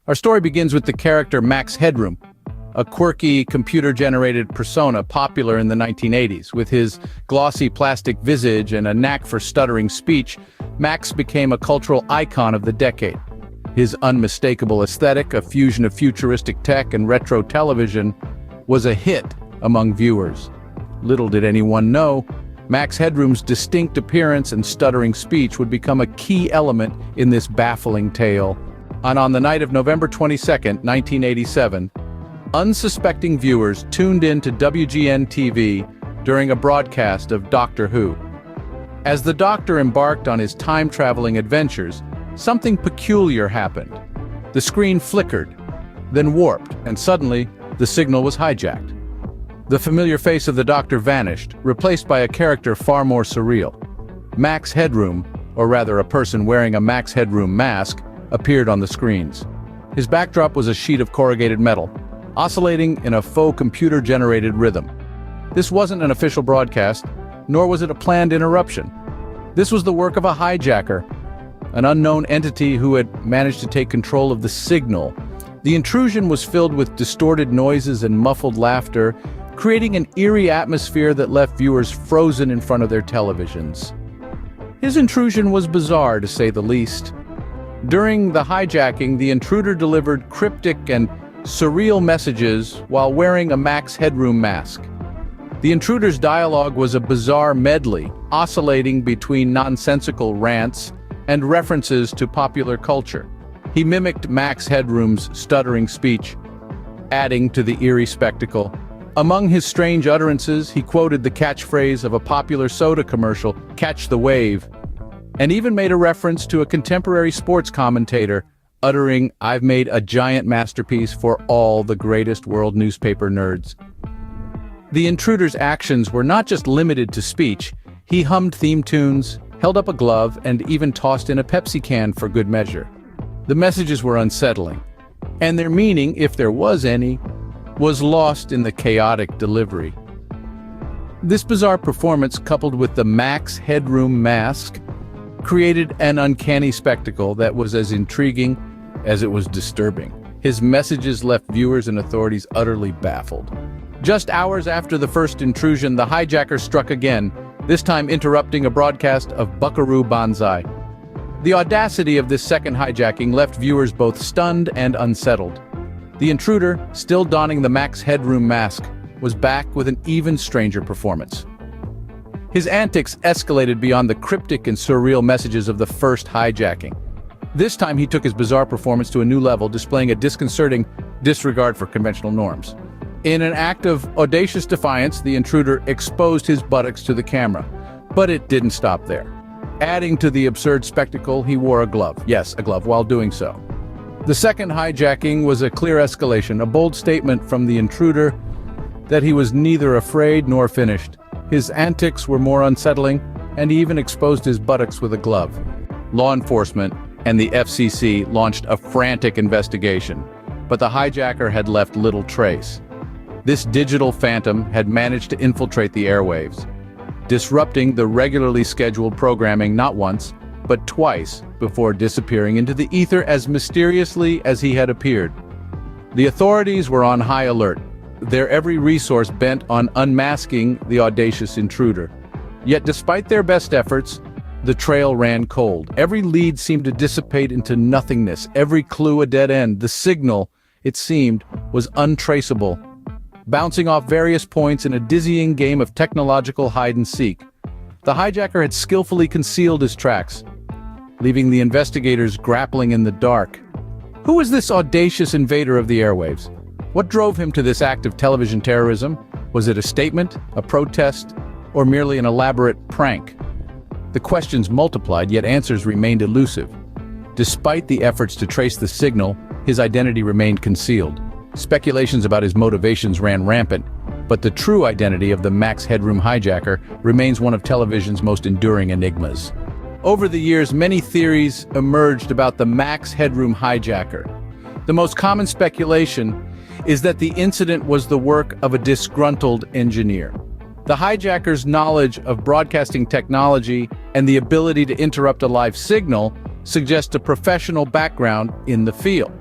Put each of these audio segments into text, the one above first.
Our story begins with the character Max Headroom, a quirky, computer-generated persona popular in the 1980s. With his glossy plastic visage and a knack for stuttering speech, Max became a cultural icon of the decade. His unmistakable aesthetic, a fusion of futuristic tech and retro television, was a hit among viewers. Little did anyone know, Max Headroom's distinct appearance and stuttering speech would become a key element in this baffling tale. And on the night of November 22, 1987, unsuspecting viewers tuned in to WGN-TV during a broadcast of Doctor Who. As the Doctor embarked on his time-traveling adventures, something peculiar happened. The screen flickered, then warped, and suddenly, the signal was hijacked. The familiar face of the Doctor vanished, replaced by a character far more surreal. Max Headroom, or rather a person wearing a Max Headroom mask, appeared on the screens. His backdrop was a sheet of corrugated metal, oscillating in a faux computer-generated rhythm. This wasn't an official broadcast, nor was it a planned interruption. This was the work of a hijacker, an unknown entity who had managed to take control of the signal. The intrusion was filled with distorted noises and muffled laughter, creating an eerie atmosphere that left viewers frozen in front of their televisions. His intrusion was bizarre, to say the least. During the hijacking, the intruder delivered cryptic and surreal messages while wearing a Max Headroom mask. The intruder's dialogue was a bizarre medley, oscillating between nonsensical rants and references to popular culture. He mimicked Max Headroom's stuttering speech, adding to the eerie spectacle. Among his strange utterances, he quoted the catchphrase of a popular soda commercial, "Catch the wave," and even made a reference to a contemporary sports commentator, uttering, "I've made a giant masterpiece for all the greatest world newspaper nerds." The intruder's actions were not just limited to speech. He hummed theme tunes, held up a glove, and even tossed in a Pepsi can for good measure. The messages were unsettling, and their meaning, if there was any, was lost in the chaotic delivery. This bizarre performance, coupled with the Max Headroom mask, created an uncanny spectacle that was as intriguing as it was disturbing. His messages left viewers and authorities utterly baffled. Just hours after the first intrusion, the hijacker struck again, this time interrupting a broadcast of Buckaroo Banzai. The audacity of this second hijacking left viewers both stunned and unsettled. The intruder, still donning the Max Headroom mask, was back with an even stranger performance. His antics escalated beyond the cryptic and surreal messages of the first hijacking. This time he took his bizarre performance to a new level, displaying a disconcerting disregard for conventional norms. In an act of audacious defiance, the intruder exposed his buttocks to the camera. But it didn't stop there. Adding to the absurd spectacle, he wore a glove. Yes, a glove, while doing so. The second hijacking was a clear escalation, a bold statement from the intruder that he was neither afraid nor finished. His antics were more unsettling, and he even exposed his buttocks with a glove. Law enforcement and the FCC launched a frantic investigation, but the hijacker had left little trace. This digital phantom had managed to infiltrate the airwaves, disrupting the regularly scheduled programming not once, but twice before disappearing into the ether as mysteriously as he had appeared. The authorities were on high alert, their every resource bent on unmasking the audacious intruder. Yet despite their best efforts, the trail ran cold. Every lead seemed to dissipate into nothingness, every clue a dead end. The signal, it seemed, was untraceable, bouncing off various points in a dizzying game of technological hide-and-seek. The hijacker had skillfully concealed his tracks, leaving the investigators grappling in the dark. Who was this audacious invader of the airwaves? What drove him to this act of television terrorism? Was it a statement, a protest, or merely an elaborate prank? The questions multiplied, yet answers remained elusive. Despite the efforts to trace the signal, his identity remained concealed. Speculations about his motivations ran rampant, but the true identity of the Max Headroom hijacker remains one of television's most enduring enigmas. Over the years, many theories emerged about the Max Headroom hijacker. The most common speculation is that the incident was the work of a disgruntled engineer. The hijacker's knowledge of broadcasting technology and the ability to interrupt a live signal suggest a professional background in the field.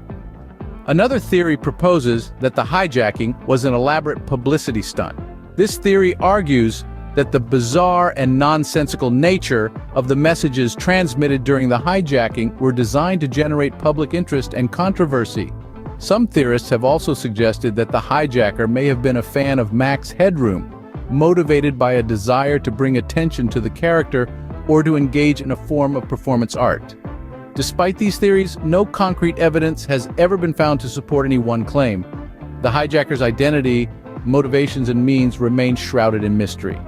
Another theory proposes that the hijacking was an elaborate publicity stunt. This theory argues that the bizarre and nonsensical nature of the messages transmitted during the hijacking were designed to generate public interest and controversy. Some theorists have also suggested that the hijacker may have been a fan of Max Headroom, motivated by a desire to bring attention to the character or to engage in a form of performance art. Despite these theories, no concrete evidence has ever been found to support any one claim. The hijacker's identity, motivations, and means remain shrouded in mystery.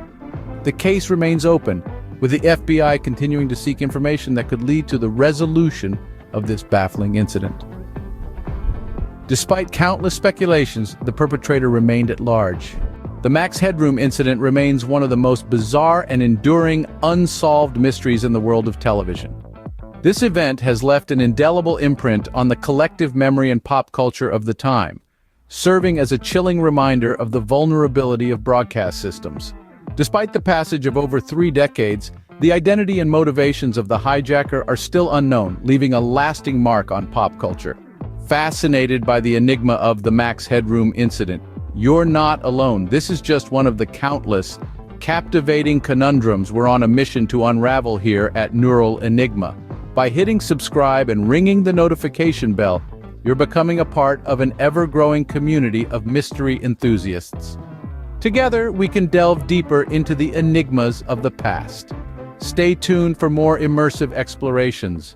The case remains open, with the FBI continuing to seek information that could lead to the resolution of this baffling incident. Despite countless speculations, the perpetrator remained at large. The Max Headroom incident remains one of the most bizarre and enduring unsolved mysteries in the world of television. This event has left an indelible imprint on the collective memory and pop culture of the time, serving as a chilling reminder of the vulnerability of broadcast systems. Despite the passage of over 3 decades, the identity and motivations of the hijacker are still unknown, leaving a lasting mark on pop culture. Fascinated by the enigma of the Max Headroom incident, you're not alone. This is just one of the countless, captivating conundrums we're on a mission to unravel here at Neural Enigma. By hitting subscribe and ringing the notification bell, you're becoming a part of an ever-growing community of mystery enthusiasts. Together, we can delve deeper into the enigmas of the past. Stay tuned for more immersive explorations.